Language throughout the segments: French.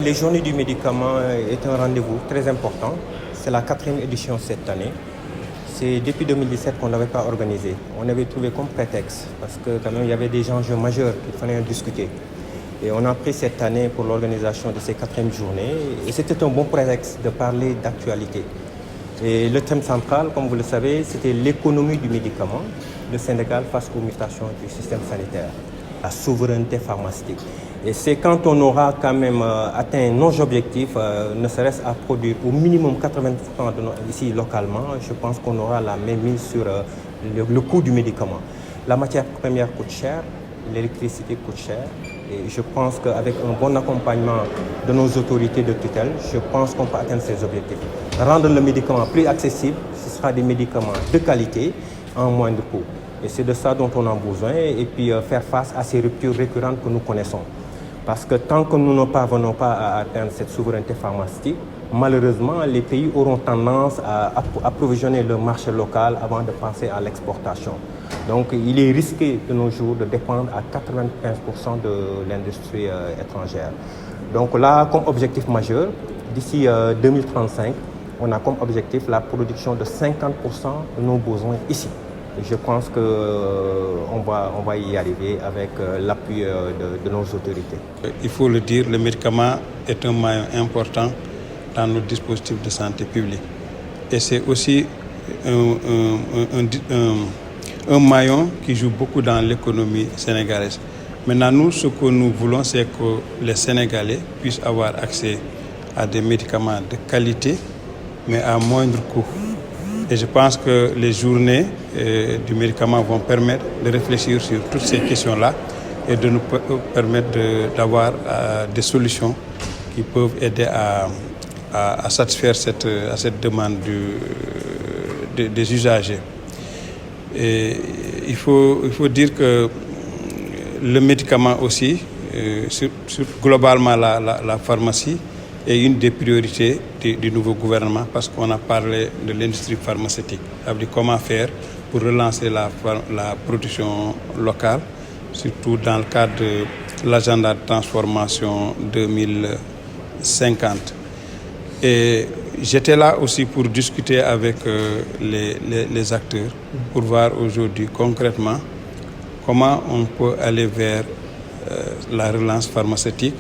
Les journées du médicament est un rendez-vous très important. C'est la 4e édition cette année. C'est depuis 2017 qu'on ne l'avait pas organisé. On avait trouvé comme prétexte parce que quand même il y avait des enjeux majeurs qu'il fallait en discuter. Et on a pris cette année pour l'organisation de ces 4e journées. Et c'était un bon prétexte de parler d'actualité. Et le thème central, comme vous le savez, c'était l'économie du médicament, le Sénégal face aux mutations du système sanitaire, la souveraineté pharmaceutique. Et c'est quand on aura quand même atteint nos objectifs, ne serait-ce à produire au minimum 80% ici localement, je pense qu'on aura la même mise sur le coût du médicament. La matière première coûte cher, l'électricité coûte cher. Et je pense qu'avec un bon accompagnement de nos autorités de tutelle, je pense qu'on peut atteindre ces objectifs. Rendre le médicament plus accessible, ce sera des médicaments de qualité en moindre coût. Et c'est de ça dont on a besoin et puis faire face à ces ruptures récurrentes que nous connaissons. Parce que tant que nous ne parvenons pas à atteindre cette souveraineté pharmaceutique, malheureusement, les pays auront tendance à approvisionner leur marché local avant de penser à l'exportation. Donc, il est risqué de nos jours de dépendre à 95% de l'industrie étrangère. Donc là, comme objectif majeur, d'ici 2035, on a comme objectif la production de 50% de nos besoins ici. Et je pense qu'on va y arriver avec l'appui de nos autorités. Il faut le dire, le médicament est un maillon important dans nos dispositifs de santé publique. Et c'est aussi un maillon qui joue beaucoup dans l'économie sénégalaise. Maintenant, nous, ce que nous voulons, c'est que les Sénégalais puissent avoir accès à des médicaments de qualité, mais à moindre coût. Et je pense que les journées du médicament vont permettre de réfléchir sur toutes ces questions-là et de nous permettre d'avoir des solutions qui peuvent aider à satisfaire cette demande des usagers. Et il faut dire que le médicament aussi, globalement la pharmacie, est une des priorités du nouveau gouvernement parce qu'on a parlé de l'industrie pharmaceutique. Ça veut dire comment faire pour relancer la production locale, surtout dans le cadre de l'agenda de transformation 2050. Et j'étais là aussi pour discuter avec les acteurs, pour voir aujourd'hui concrètement comment on peut aller vers la relance pharmaceutique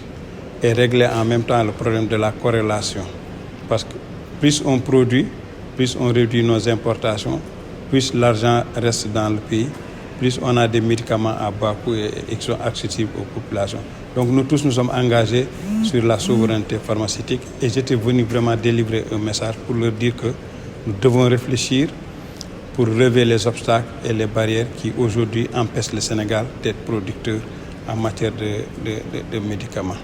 et régler en même temps le problème de la corrélation. Parce que plus on produit, plus on réduit nos importations, plus l'argent reste dans le pays, plus on a des médicaments à bas coût et qui sont accessibles aux populations. Donc nous tous nous sommes engagés sur la souveraineté pharmaceutique et j'étais venu vraiment délivrer un message pour leur dire que nous devons réfléchir pour relever les obstacles et les barrières qui aujourd'hui empêchent le Sénégal d'être producteur en matière de médicaments.